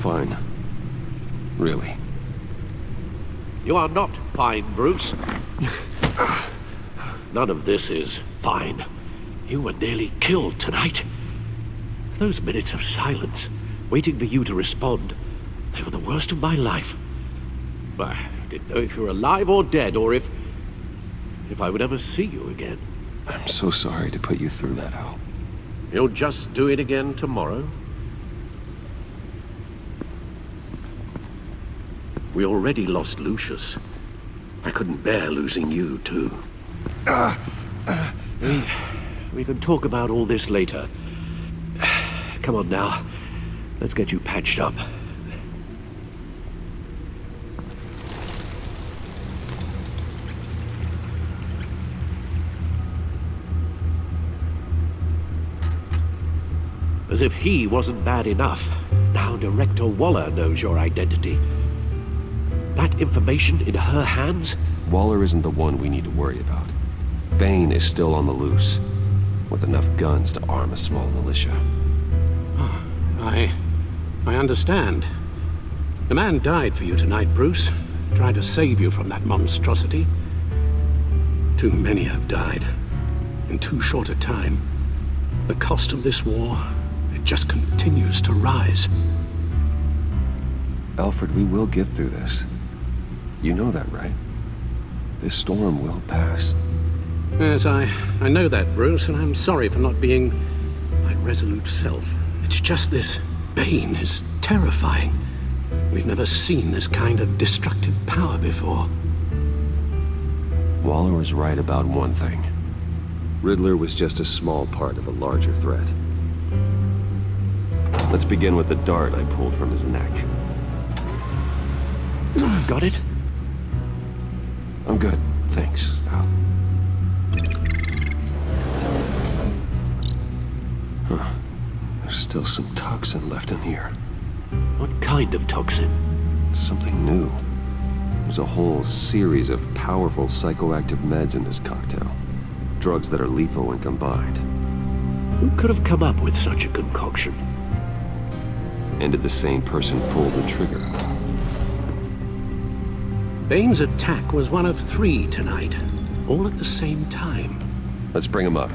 fine. Really. You are not fine, Bruce. None of this is fine. You were nearly killed tonight. Those minutes of silence, waiting for you to respond, they were the worst of my life. I didn't know if you were alive or dead, or if I would ever see you again. I'm so sorry to put you through that, Al. You'll just do it again tomorrow? We already lost Lucius. I couldn't bear losing you, too. We can talk about all this later. Come on now. Let's get you patched up. As if he wasn't bad enough, now Director Waller knows your identity. That information in her hands? Waller isn't the one we need to worry about. Bane is still on the loose, with enough guns to arm a small militia. I understand. The man died for you tonight, Bruce. Tried to save you from that monstrosity. Too many have died. In too short a time. The cost of this war, it just continues to rise. Alfred, we will get through this. You know that, right? This storm will pass. Yes, I know that, Bruce, and I'm sorry for not being my resolute self. It's just this Bane is terrifying. We've never seen this kind of destructive power before. Waller was right about one thing. Riddler was just a small part of a larger threat. Let's begin with the dart I pulled from his neck. Got it? I'm good, thanks, Al. Huh. There's still some toxin left in here. What kind of toxin? Something new. There's a whole series of powerful psychoactive meds in this cocktail. Drugs that are lethal when combined. Who could have come up with such a concoction? And did the same person pull the trigger? Bane's attack was one of 3 tonight, all at the same time. Let's bring him up.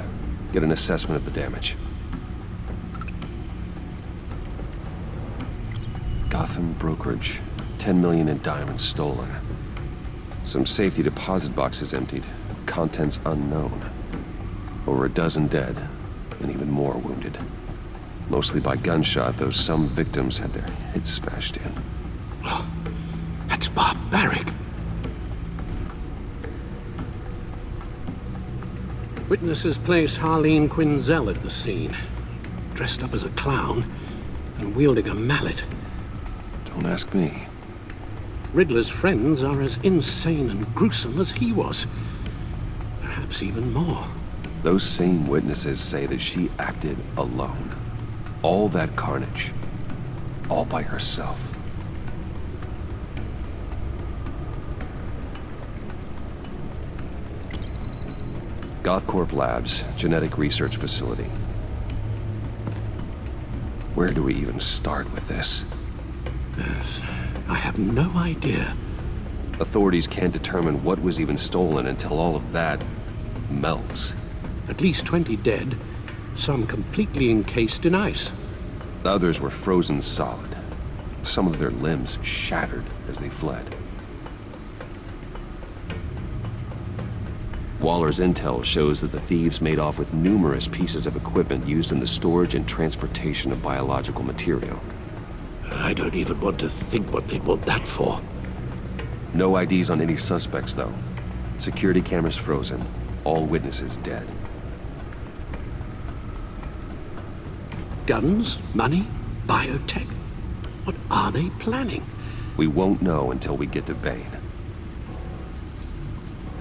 Get an assessment of the damage. Gotham brokerage. 10 million in diamonds stolen. Some safety deposit boxes emptied. Contents unknown. Over a dozen dead, and even more wounded. Mostly by gunshot, though some victims had their heads smashed in. Oh, that's barbaric. Witnesses place Harleen Quinzel at the scene, dressed up as a clown and wielding a mallet. Don't ask me. Riddler's friends are as insane and gruesome as he was. Perhaps even more. Those same witnesses say that she acted alone. All that carnage. All by herself. Gothcorp Labs, genetic research facility. Where do we even start with this? Yes, I have no idea. Authorities can't determine what was even stolen until all of that melts. At least 20 dead, some completely encased in ice. Others were frozen solid. Some of their limbs shattered as they fled. Waller's intel shows that the thieves made off with numerous pieces of equipment used in the storage and transportation of biological material. I don't even want to think what they want that for. No IDs on any suspects, though. Security cameras frozen. All witnesses dead. Guns, money, biotech. What are they planning? We won't know until we get to Bane.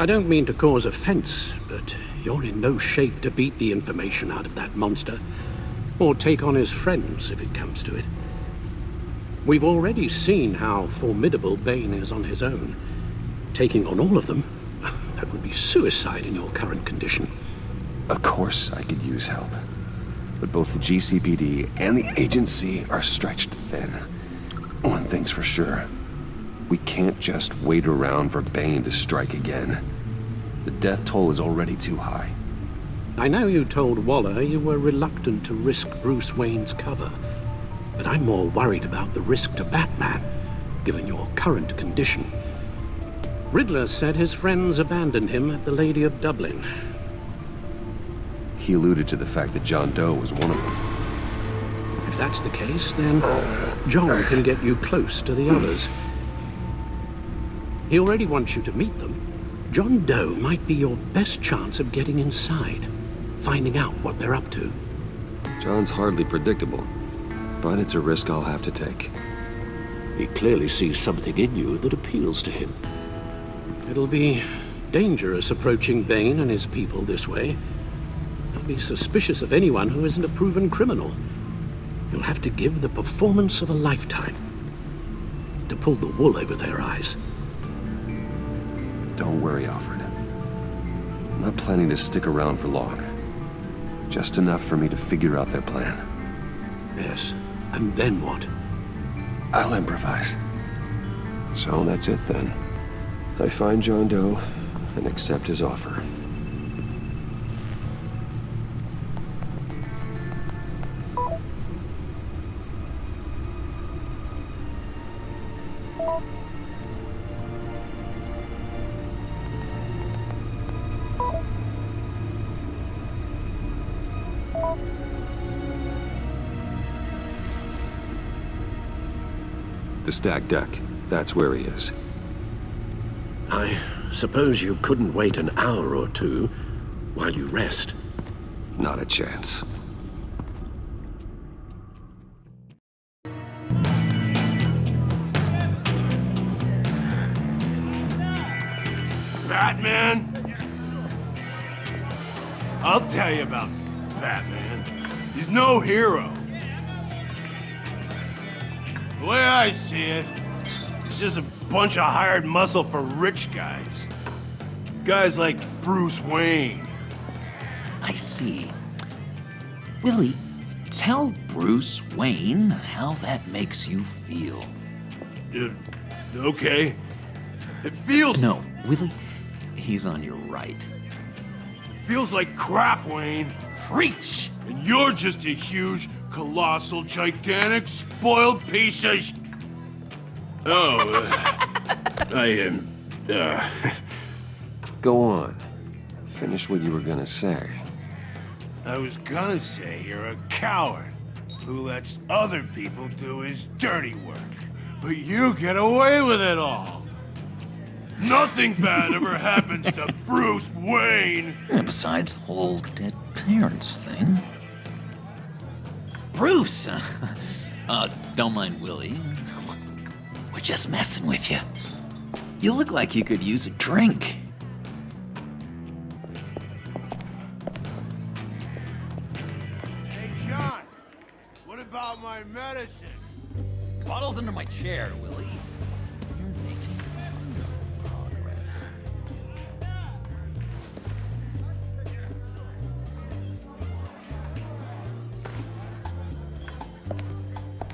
I don't mean to cause offense, but you're in no shape to beat the information out of that monster, or take on his friends if it comes to it. We've already seen how formidable Bane is on his own. Taking on all of them, that would be suicide in your current condition. Of course I could use help. But both the GCPD and the agency are stretched thin. One thing's for sure. We can't just wait around for Bane to strike again. The death toll is already too high. I know you told Waller you were reluctant to risk Bruce Wayne's cover, but I'm more worried about the risk to Batman, given your current condition. Riddler said his friends abandoned him at the Lady of Dublin. He alluded to the fact that John Doe was one of them. If that's the case, then John can get you close to the others. He already wants you to meet them. John Doe might be your best chance of getting inside, finding out what they're up to. John's hardly predictable, but it's a risk I'll have to take. He clearly sees something in you that appeals to him. It'll be dangerous approaching Bane and his people this way. I'll be suspicious of anyone who isn't a proven criminal. You'll have to give the performance of a lifetime to pull the wool over their eyes. Don't worry, Alfred. I'm not planning to stick around for long. Just enough for me to figure out their plan. Yes, and then what? I'll improvise. So that's it then. I find John Doe and accept his offer. The stacked deck. That's where he is. I suppose you couldn't wait an hour or two while you rest. Not a chance. Batman? I'll tell you about Batman. He's no hero. The way I see it, he's just a bunch of hired muscle for rich guys. Guys like Bruce Wayne. I see. Willie, tell Bruce Wayne how that makes you feel. Okay. It feels... No, Willie, he's on your right. feels like crap, Wayne. Preach! And you're just a huge, colossal, gigantic, spoiled piece of I am... Go on. Finish what you were gonna say. I was gonna say you're a coward who lets other people do his dirty work. But you get away with it all. Nothing bad ever happens to Bruce Wayne. And besides the whole dead parents thing. Bruce! Don't mind Willie. We're just messing with you. You look like you could use a drink. Hey, John, what about my medicine? Bottle's under my chair, Willie. You're making wonderful progress.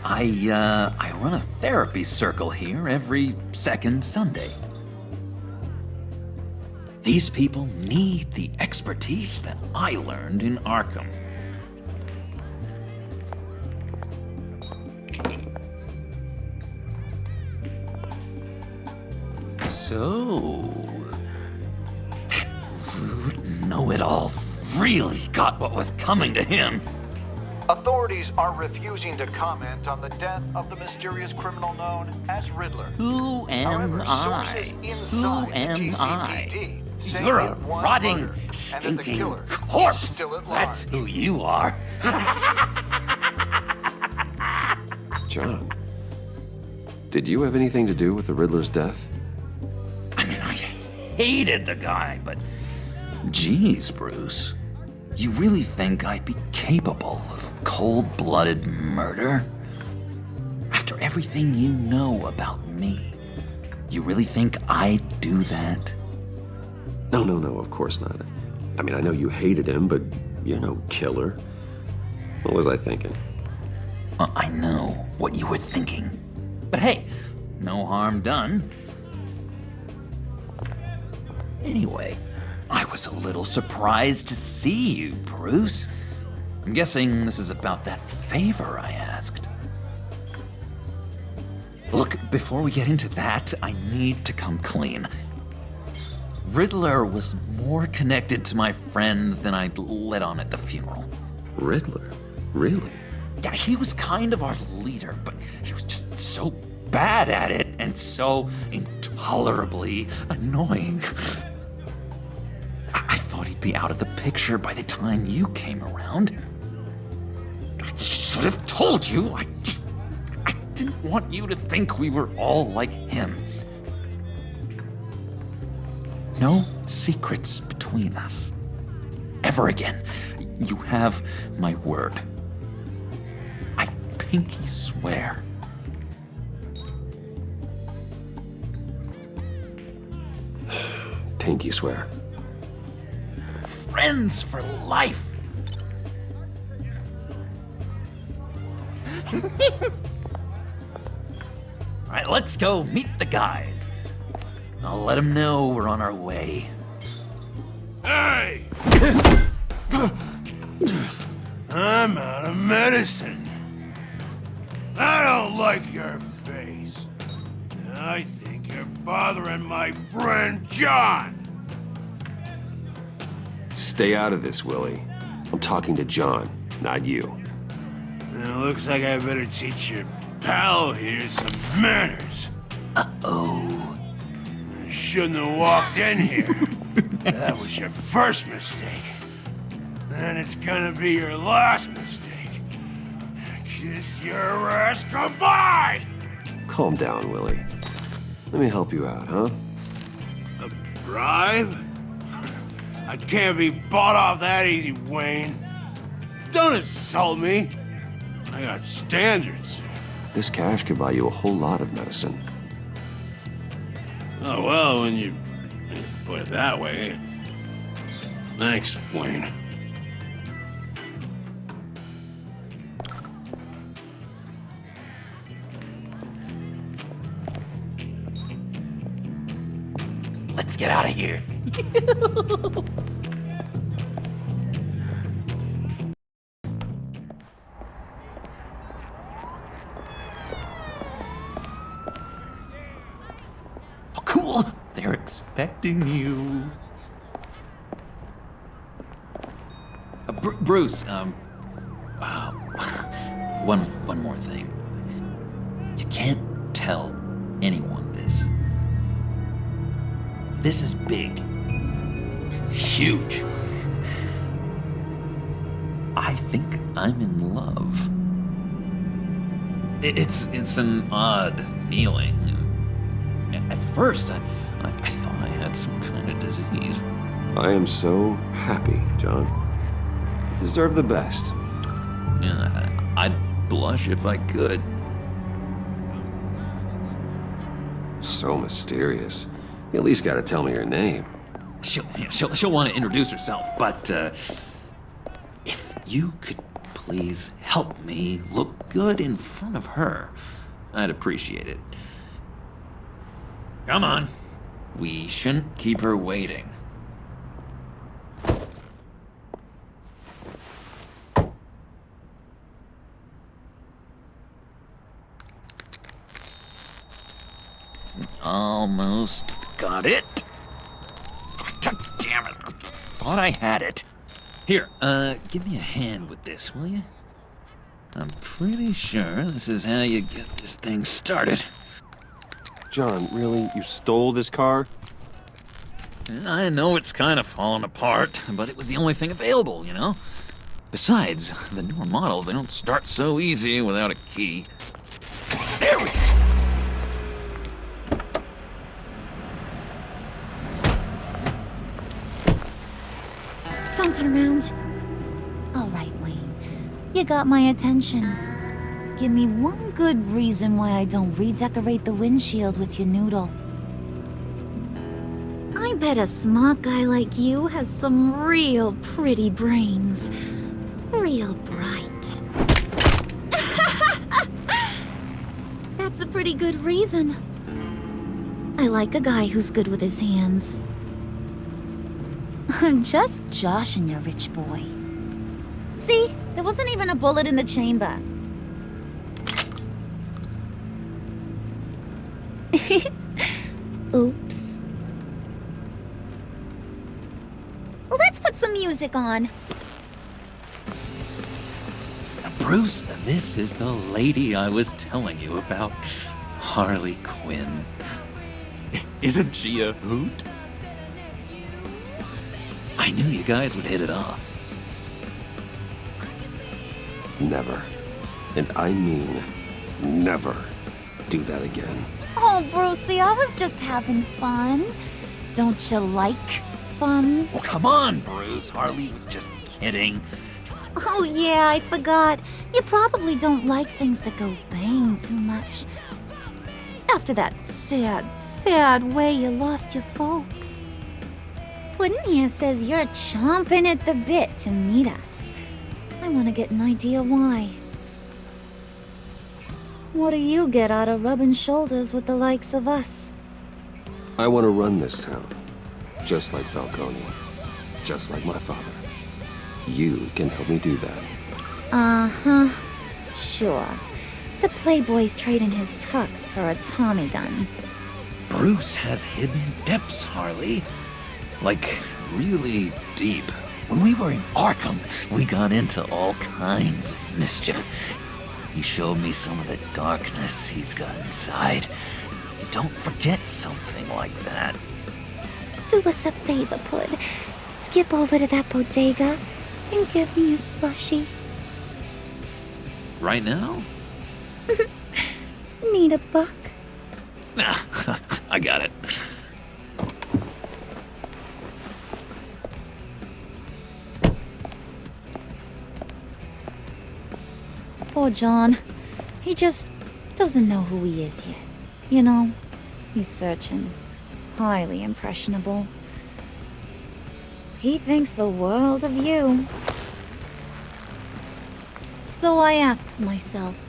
I run a therapy circle here every second Sunday. These people need the expertise that I learned in Arkham. So, that rude know-it-all really got what was coming to him. Authorities are refusing to comment on the death of the mysterious criminal known as Riddler. Who am However, I? sources Who inside the am I? GCPD say You're a it was rotting, murdered, and that the stinking killer is corpse. still at That's large. who you are. John, did you have anything to do with the Riddler's death? I mean, I hated the guy, but geez, Bruce. You really think I'd be capable of cold-blooded murder? After everything you know about me, you really think I'd do that? No, of course not. I mean, I know you hated him, but you're no killer. What was I thinking? I know what you were thinking, But hey, no harm done. Anyway, I was a little surprised to see you, Bruce. I'm guessing this is about that favor I asked. Look, before we get into that, I need to come clean. Riddler was more connected to my friends than I'd let on at the funeral. Riddler? Really? Yeah, he was kind of our leader, but he was just so bad at it and so intolerably annoying. I thought he'd be out of the picture by the time you came around. I should have told you. I didn't want you to think we were all like him. No secrets between us. Ever again. You have my word. I pinky swear. Pinky swear. Friends for life. All right, let's go meet the guys. I'll let them know we're on our way. Hey! I'm out of medicine. I don't like your face. I think you're bothering my friend John. Stay out of this, Willie. I'm talking to John, not you. It looks like I better teach your pal here some manners. Uh-oh. You shouldn't have walked in here. That was your first mistake. And it's gonna be your last mistake. Kiss your ass goodbye! Calm down, Willie. Let me help you out, huh? A bribe? I can't be bought off that easy, Wayne. Don't insult me. I got standards. This cash could buy you a whole lot of medicine. Oh, well, when you put it that way. Thanks, Wayne. Let's get out of here. Oh, cool. They're expecting you. Bruce, one more thing. You can't tell anyone this. This is big. Huge. I think I'm in love. It's an odd feeling. At first, I thought I had some kind of disease. I am so happy, John. You deserve the best. Yeah, I'd blush if I could. So mysterious. You at least gotta tell me your name. She'll want to introduce herself, but if you could please help me look good in front of her, I'd appreciate it. Come on. We shouldn't keep her waiting. Almost got it. Damn it. Thought I had it. Here, give me a hand with this, will you? I'm pretty sure this is how you get this thing started. John, really? You stole this car? I know it's kind of falling apart, but it was the only thing available, you know? Besides, the newer models, they don't start so easy without a key. There we go! Don't turn around. All right, Wayne. You got my attention. Give me one good reason why I don't redecorate the windshield with your noodle. I bet a smart guy like you has some real pretty brains. Real bright. That's a pretty good reason. I like a guy who's good with his hands. I'm just joshing you, rich boy. See? There wasn't even a bullet in the chamber. Oops. Let's put some music on. Bruce, this is the lady I was telling you about. Harley Quinn. Isn't she a hoot? I knew you guys would hit it off. Never, and I mean never, do that again. Oh, Brucey, I was just having fun. Don't you like fun? Oh, come on, Bruce. Harley was just kidding. Oh, yeah, I forgot. You probably don't like things that go bang too much. After that sad, sad way you lost your folks. Puddin' here says you're chomping at the bit to meet us. I want to get an idea why. What do you get out of rubbing shoulders with the likes of us? I want to run this town, just like Falcone, just like my father. You can help me do that. Uh-huh. Sure. The Playboy's trading his tux for a Tommy gun. Bruce has hidden depths, Harley. Like, really deep. When we were in Arkham, we got into all kinds of mischief. He showed me some of the darkness he's got inside. You don't forget something like that. Do us a favor, Pud. Skip over to that bodega and give me a slushie. Right now? Need a buck? I got it. Poor John. He just doesn't know who he is yet. You know, he's searching. Highly impressionable. He thinks the world of you. So I asks myself,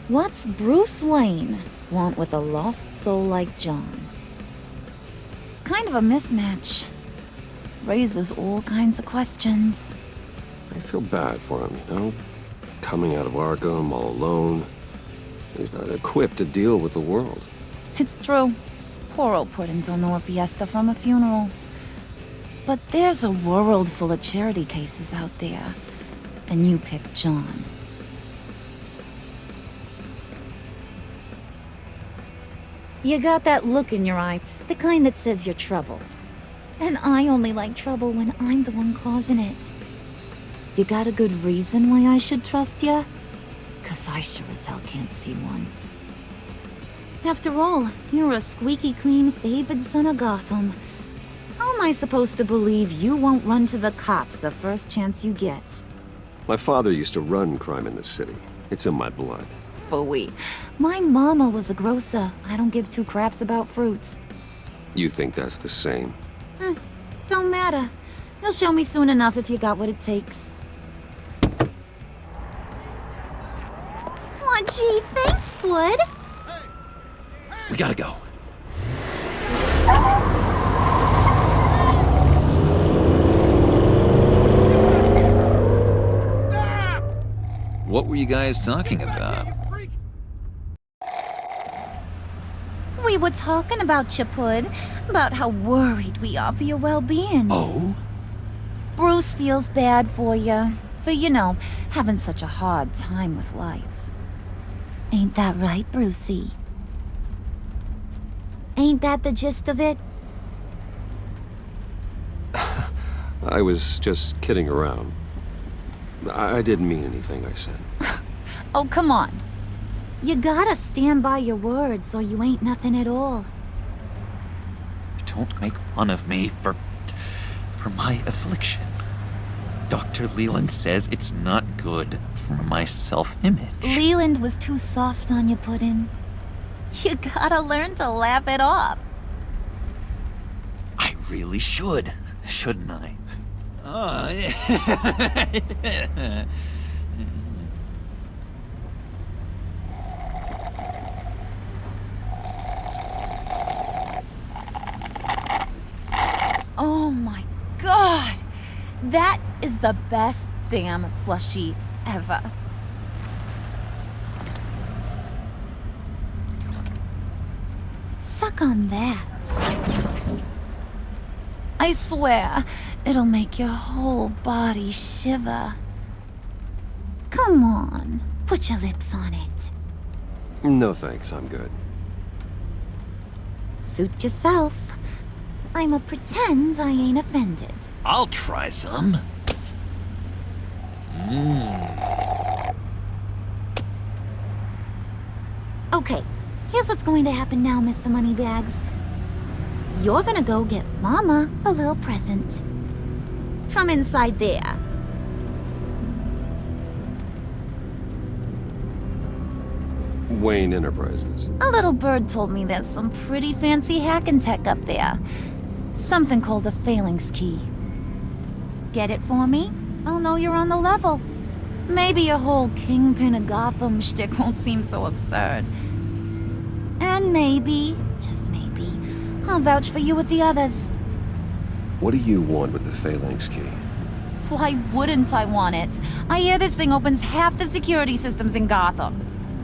what's Bruce Wayne want with a lost soul like John? It's kind of a mismatch. Raises all kinds of questions. I feel bad for him, you know? Coming out of Arkham all alone. He's not equipped to deal with the world. It's true. Poor old Puddin' don't know a fiesta from a funeral. But there's a world full of charity cases out there. And you pick John. You got that look in your eye, the kind that says you're trouble. And I only like trouble when I'm the one causing it. You got a good reason why I should trust you? 'Cause I sure as hell can't see one. After all, you're a squeaky clean favored son of Gotham. How am I supposed to believe you won't run to the cops the first chance you get? My father used to run crime in the city. It's in my blood. Phooey. My mama was a grocer. I don't give two craps about fruits. You think that's the same? Don't matter. You'll show me soon enough if you got what it takes. Aw, gee, thanks, Bud. We gotta go. What were you guys talking about? We were talking about you, Pud. About how worried we are for your well-being. Oh? Bruce feels bad for you. For, you know, having such a hard time with life. Ain't that right, Brucey? Ain't that the gist of it? I was just kidding around. I didn't mean anything I said. Oh, come on. You gotta stand by your words or you ain't nothing at all. Don't make fun of me for my affliction. Dr. Leland says it's not good for my self-image. Leland was too soft on you, Puddin'. You gotta learn to laugh it off. I really should, shouldn't I? Oh my god! That is the best damn slushie ever. Suck on that. I swear, it'll make your whole body shiver. Come on, put your lips on it. No thanks, I'm good. Suit yourself. I'ma pretend I ain't offended. I'll try some. Okay, here's what's going to happen now, Mr. Moneybags. You're gonna go get Mama a little present. From inside there. Wayne Enterprises. A little bird told me there's some pretty fancy hacking tech up there. Something called a phalanx key. Get it for me? I'll know you're on the level. Maybe your whole Kingpin of Gotham shtick won't seem so absurd. And maybe, just maybe, I'll vouch for you with the others. What do you want with the phalanx key? Why wouldn't I want it? I hear this thing opens half the security systems in Gotham.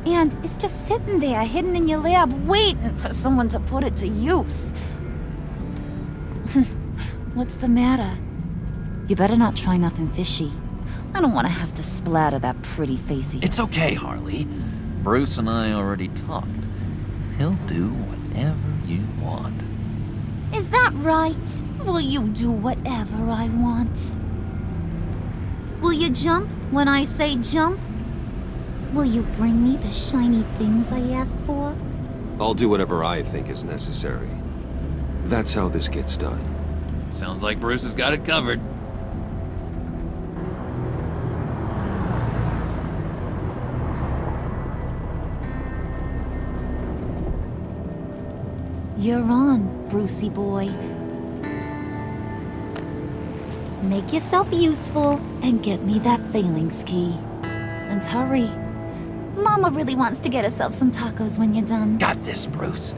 And it's just sitting there, hidden in your lab, waiting for someone to put it to use. What's the matter? You better not try nothing fishy. I don't want to have to splatter that pretty face of yours. It's okay, Harley. Bruce and I already talked. He'll do whatever you want. Is that right? Will you do whatever I want? Will you jump when I say jump? Will you bring me the shiny things I asked for? I'll do whatever I think is necessary. That's how this gets done. Sounds like Bruce has got it covered. You're on, Brucey boy. Make yourself useful and get me that phalanx key. And hurry. Mama really wants to get herself some tacos when you're done. Got this, Bruce.